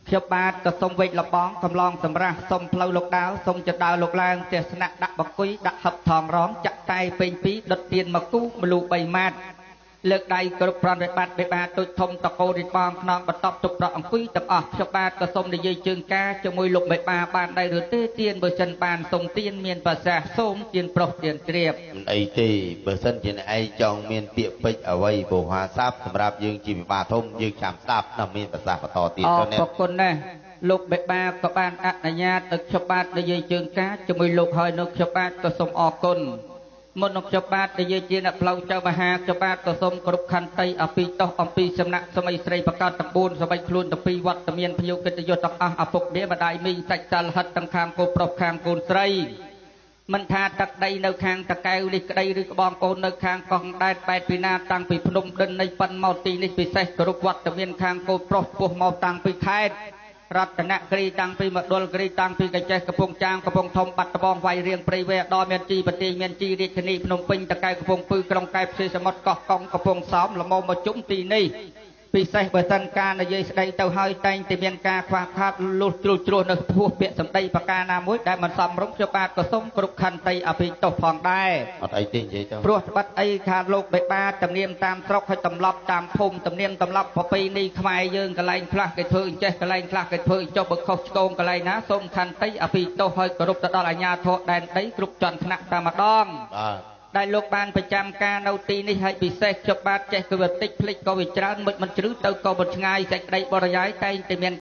ខ្ញុំបាទក៏សូមវេកលបងកំឡងសម្រាប់សូមផ្លូវលោកដាវសូមចដាវលោកឡើងទស្សនៈដាក់បង្គុយដាក់ហឹបថងរំចាក់តែពេញពីរដុតទៀនមកគូមលូ3ម៉ាត់លើកដៃគ្រប់ប្រតិបត្តិបេបាទូចធំតកោរិបងខ្នងបន្ទប់ទុកប្រក់អង្គុយទាំងអស់ខ្ញុំបាទក៏សូមនិយាយជើងការជាមួយលោកបេបាបានដែរឬទេទៀនបើសិនបានសូមទៀនមានប្រសាសន៍សូមទៀនប្រុសទៀនជ្រាបអីទេបើសិនជាអ្នកឯងចង់មានពាក្យពេចន៍អ្វីបុហាស័ព្ទសម្រាប់យើងជាវិបាធំយើងចាំស្ដាប់ណាមានប្រសាសន៍បន្តទៀតទៅណាអរគុណណាស់លោកបេបាក៏បានអនុញ្ញាតឲ្យខ្ញុំបាទនិយាយជើងការជាមួយលោកហើយនៅខ្ញុំបាទក៏សូមអរគុណមុននឹងខ្ញុំបាទនិយាយជាអ្នកផ្លូវចៅមហាខ្ញុំបាទក៏សូមគោរពខន្តីអំពីតោះអំពីសំណាក់សម័យស្រីបកត9សម័យខ្លួនទាំងពីរវត្តមានភយុកិត្តិយសទាំងអស់ឪពុកមាម្ដាយមីងសាច់សាលហិតទាំងខាងគូប្រុសខាងគូស្រីមិនថាទឹកដីនៅខាងតកែវនេះក្តីឬក្បងកូននៅខាងកោះដែតបែតពីណាតាំងពីភ្នំដិននៃប៉ិនមកទីនេះពិសេសគ្រប់វត្តមានខាងគូប្រុសពោះមកតាំងពីខេត្តរតនគិរីតាំងពីមណ្ឌលគិរីតាំងពីកញ្ចេះកំពង់ចាមកំពង់ធំបាត់ដំបងវាយរៀងព្រៃវែដល់មានជីប្រទេសមានជីរាជធានីភ្នំពេញតកែវកំពង់ពឺក្រុងកែបផ្សេងសមុទ្រកោះកុងកំពង់សោមល្មមមកជុំទីនេះពិសេសបើសិនការនិយាយស្ដីទៅហើយតែងតែមានការខ្វះខាតលុះជ្រុលជ្រោះនៅពោះពាក្យសម្ដីប្រការណាមួយដែលមិនសមរម្យខ្ញុំបាទក៏សូមគ្រប់ខន្តីអភិទោសផងដែរអត់អីទេនិយាយទៅព្រោះត្បិតអីខាលោកបេបាទំនៀមតាមស្រុកហើយទម្លាប់តាមភូមិទំនៀមទម្លាប់ប្រពៃណីខ្មែរយើងកន្លែងខ្លះគេធ្វើអញ្ចេះកន្លែងខ្លះគេធ្វើចុះបើខុសឆ្គងកន្លែងណាសូមខន្តីអភិទោសឲ្យគោរពទៅដល់អាជ្ញាធរដែនដីគ្រប់ជាន់ថ្នាក់តែម្ដងដែលលោកបានប្រចាំការនៅទីនេះហើយពិសេសខ្ញុំបាទចេះក៏វាតិចភ្លេចក៏វាច្រើនមិនជ្រឹះទៅក៏មិនឆ្ងាយសេចក្តីបរិយាយតែងតែមាន